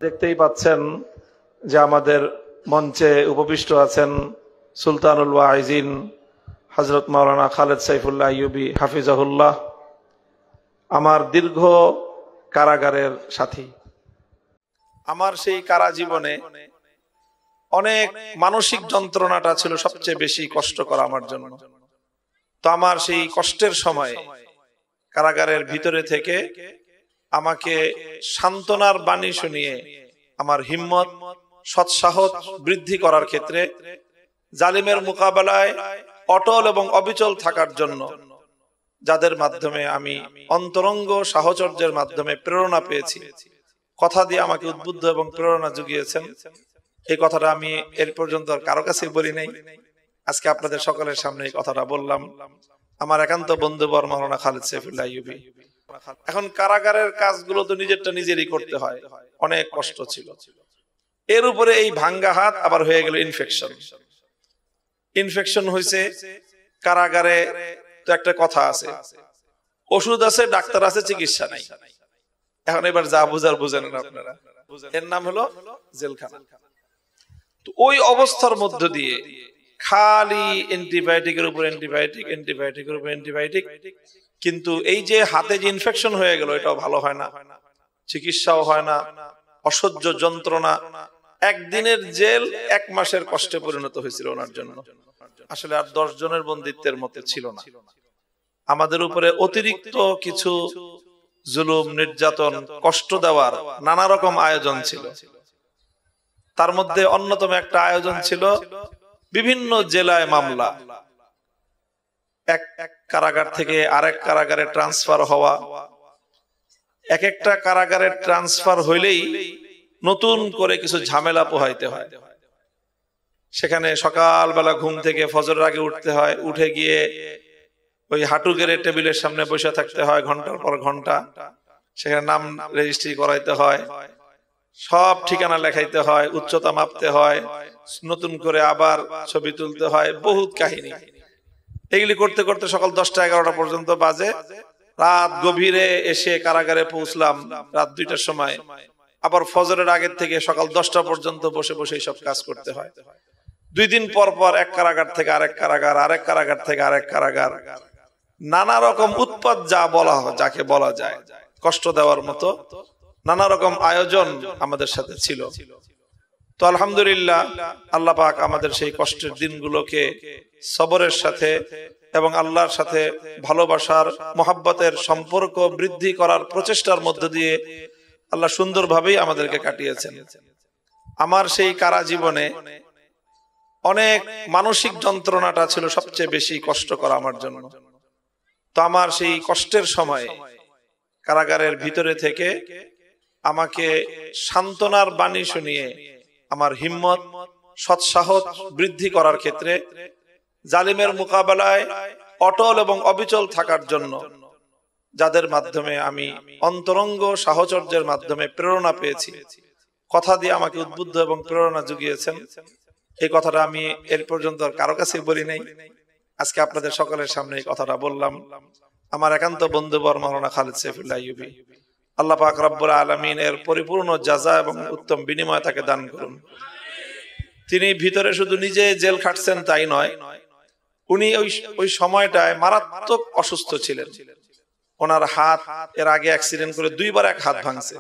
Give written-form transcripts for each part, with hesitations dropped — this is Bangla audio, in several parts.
দেখতেই পাচ্ছেন যে আমাদের মঞ্চে উপবিষ্ট আছেন সুলতানুল ওয়াইজিন হযরত মাওলানা খালেদ সাইফুল্লাহ আইয়ুবী হাফিজাহুল্লাহ, আমার দীর্ঘ কারাগারের সাথী। আমার সেই কারা জীবনে অনেক মানসিক যন্ত্রণাটা ছিল সবচেয়ে বেশি কষ্টকর আমার জন্য। তো আমার সেই কষ্টের সময় কারাগারের ভিতরে থেকে আমাকে সান্ত্বনার বাণী শুনিয়ে আমার হিম্মত সৎসাহস বৃদ্ধি করার ক্ষেত্রে জালিমের মোকাবেলায় অটল এবং অবিচল থাকার জন্য যাদের মাধ্যমে আমি অন্তরঙ্গ সাহচর্যের মাধ্যমে প্রেরণা পেয়েছি, কথা দিয়ে আমাকে উদ্বুদ্ধ এবং প্রেরণা জুগিয়েছেন, এই কথাটা আমি এর পর্যন্ত কারো কাছে বলি নাই। আজকে আপনাদের সকলের সামনে এই কথাটা বললাম। আমার একান্ত বন্ধুবর মাওলানা খালেদ সাইফুল্লাহ আইয়ুবী। এখন কারাগারের কাজগুলো তো নিজেরটা নিজেরই করতে হয়, অনেক কষ্ট ছিল। এর উপরে এই ভাঙ্গা হাত আবার হয়ে গেল ইনফেকশন হয়েছে কারাগারে। তো একটা কথা আছে, ওষুধ আছে, ডাক্তার আছে, চিকিৎসা নাই। এখন এবার যা বুঝার বুঝেন আপনারা, এর নাম হলো জেলখানা। তো ওই অবস্থার মধ্য দিয়ে খালি অ্যান্টিবায়োটিকের উপর অ্যান্টিবায়োটিক, কিন্তু এই যে হাতে যে ইনফেকশন হয়ে গেল এটাও ভালো হয় না, চিকিৎসাও হয় না, অসহ্য যন্ত্রণা, একদিনের জেল 1 মাসের কষ্টে পরিণত হয়েছিল ওনার জন্য। আসলে আর 10 জনের বন্দিত্বের মতো ছিল না। আমাদের উপরে অতিরিক্ত কিছু জুলুম, নির্যাতন, কষ্ট দেওয়ার নানা রকম আয়োজন ছিল। তার মধ্যে অন্যতম একটা আয়োজন ছিল বিভিন্ন জেলায় মামলা, এক কারাগার থেকে আরেক কারাগারে ট্রান্সফার হওয়া। এক একটা কারাগারে ট্রান্সফার হইলেই নতুন করে কিছু ঝামেলা পোহাইতে হয়। সেখানে সকালবেলা ঘুম থেকে ফজরের আগে উঠতে হয়, উঠে গিয়ে ওই হাঁটু গেড়ে টেবিলের সামনে বসে থাকতে হয় ঘন্টার পর ঘন্টা। সেখানে নাম রেজিস্ট্রি করাইতে হয়, সব ঠিকানা লেখাইতে হয়, উচ্চতা মাপতে হয়, নতুন করে আবার ছবি তুলতে হয়, বহুত কাহিনী। এগুলি করতে করতে সকাল 10টা-11টা পর্যন্ত বাজে। রাত গভীরে এসে কারাগারে পৌঁছলাম রাত 2টার সময়। আবার ফজরের আগের থেকে সকাল 10টা পর্যন্ত বসে বসে সব কাজ করতে হয়। 2 দিন পর পর এক কারাগার থেকে আরেক কারাগার, আরেক কারাগার থেকে আরেক কারাগার, নানা রকম উৎপাত যা বলা হয়, যাকে বলা যায় কষ্ট দেওয়ার মতো নানা রকম আয়োজন আমাদের সাথে ছিল। তো আলহামদুলিল্লাহ, আল্লাহ পাক আমাদের সেই কষ্টের দিনগুলোকে সবরের সাথে এবং আল্লাহর সাথে ভালোবাসার, মহব্বতের সম্পর্ক বৃদ্ধি করার প্রচেষ্টার মধ্য দিয়ে আল্লাহ সুন্দরভাবেই আমাদেরকে কাটিয়েছেন। আমার সেই কারা জীবনে অনেক মানসিক যন্ত্রণাটা ছিল সবচেয়ে বেশি কষ্টকর আমার জন্য। তো আমার সেই কষ্টের সময় কারাগারের ভিতরে থেকে আমাকে সান্ত্বনার বাণী শুনিয়ে আমার হিম্মত সৎসাহস বৃদ্ধি করার ক্ষেত্রে জালিমের মোকাবেলায় অটল এবং অবিচল থাকার জন্য যাদের মাধ্যমে আমি অন্তরঙ্গ সাহচর্যের মাধ্যমে প্রেরণা পেয়েছি, কথা দিয়ে আমাকে উদ্বুদ্ধ এবং প্রেরণা জুগিয়েছেন, এই কথাটা আমি এর পর্যন্ত কারো কাছে বলি নাই। আজকে আপনাদের সকলের সামনে এই কথাটা বললাম। আমার একান্ত বন্ধুবর মাওলানা খালেদ সাইফুল্লাহ আইয়ুবী, আল্লাহ পাক রব্বুল আলামিন এর পরিপূর্ণ জাযা এবং উত্তম বিনিময় তাকে দান করুন। তিনি ভিতরে শুধু নিজে জেল খাটছেন তাই নয়, উনি ওই সময়টায় মারাত্মক অসুস্থ ছিলেন। ওনার হাত এর আগে অ্যাক্সিডেন্ট করে 2বার এক হাত ভাঙছে।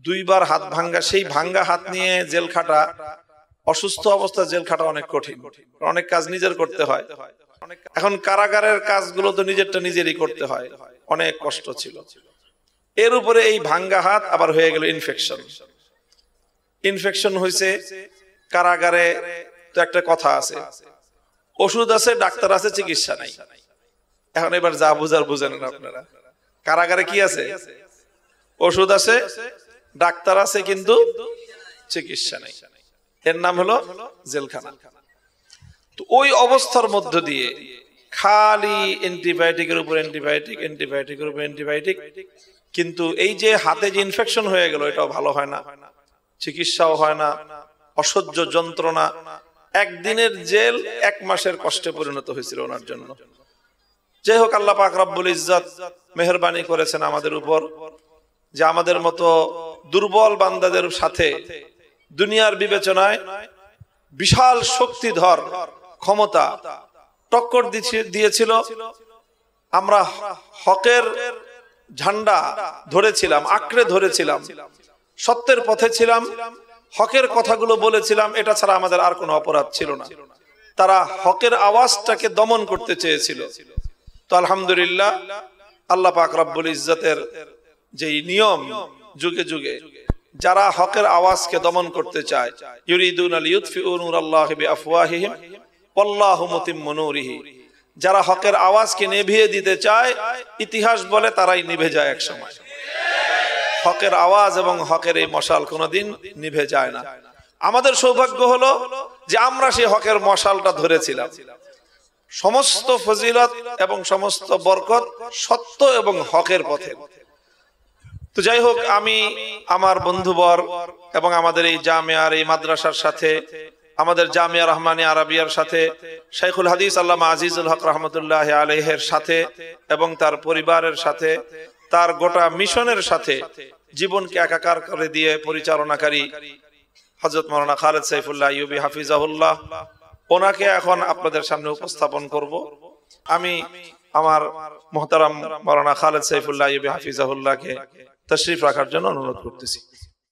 2বার হাত ভাঙ্গা, সেই ভাঙ্গা হাত নিয়ে জেল খাটা, অসুস্থ অবস্থা জেল খাটা অনেক কঠিন, অনেক কাজ নিজের করতে হয়। এখন কারাগারের কাজগুলো তো নিজেরটা নিজেরই করতে হয়, অনেক কষ্ট ছিল। এর উপরে এই ভাঙ্গা হাত আবার হয়ে গেল ইনফেকশন হয়েছে কারাগারে। তো একটা কথা আছে, ওষুধ আছে, ডাক্তার আছে, চিকিৎসা নাই। এখন এবার যা বুঝার বুঝেন আপনারা, কারাগারে কি আছে? ওষুধ আছে, ডাক্তার আছে, কিন্তু চিকিৎসা নাই। এর নাম হলো জেলখানা। তো ওই অবস্থার মধ্য দিয়ে খালি অ্যান্টিবায়োটিকের উপর অ্যান্টিবায়োটিক, কিন্তু এই যে হাতে যে ইনফেকশন হয়ে গেল এটাও ভালো হয় না, চিকিৎসাও হয় না, অসহ্য যন্ত্রণা, একদিনের জেল 1 মাসের কষ্টে পরিণত হয়েছিল ওনার জন্য। যাই হোক, আল্লাহ পাক রব্বুল ইজ্জত মেহেরবানি করেছেন আমাদের উপর। যে আমাদের মতো দুর্বল বান্দাদের সাথে দুনিয়ার বিবেচনায় বিশাল শক্তিধর ক্ষমতা টক্কর দিয়েছিল। আমরা হকের ঝান্ডা ধরেছিলাম, আঁকড়ে ধরেছিলাম, সত্যের পথে ছিলাম, হকের কথাগুলো বলেছিলাম, এটা ছাড়া আমাদের আর কোনো অপরাধ ছিল না। তারা হকের আওয়াজটাকে দমন করতে চেয়েছিল। তো আলহামদুলিল্লাহ, আল্লাহ পাক রব্বুল ইজ্জতের যেই নিয়ম, যুগে যুগে যারা হকের আওয়াজকে দমন করতে চায়, ইউরিদুনা লিইউতফিউ নূরাল্লাহি বিআফওয়াহিহিম ওয়াল্লাহু মুতিম্মু নূরিহি, যারা হকের আওয়াজকে নিভিয়ে দিতে চায়, ইতিহাস বলে তারাই নিভে যায় এক সময়। হকের আওয়াজ এবং হকের এই মশাল কোনোদিন নিভে যায় না। আমাদের সৌভাগ্য হলো যে আমরা সেই হকের মশালটা ধরেছিলাম। সমস্ত ফজিলত এবং সমস্ত বরকত সত্য এবং হকের পথে। তো যাই হোক, আমি আমার বন্ধুবর এবং আমাদের এই জামিয়ার, এই মাদ্রাসার সাথে, আমাদের জামিয়া রহমানিয়া আরাবিয়ার সাথে, শাইখুল হাদিস আল্লামা আজিজুল হক রহমতুল্লাহ আলাইহির সাথে এবং তার পরিবারের সাথে, তার গোটা মিশনের সাথে জীবনকে একাকার করে দিয়ে পরিচালনাকারী হযরত মাওলানা খালেদ সাইফুল্লাহ আইয়ুবী হাফিজাহুল্লাহ, ওনাকে এখন আপনাদের সামনে উপস্থাপন করব। আমি আমার মুহতারাম মাওলানা খালেদ সাইফুল্লাহ আইয়ুবী হাফিজাহুল্লাহকে তশরিফ রাখার জন্য অনুরোধ করতেছি।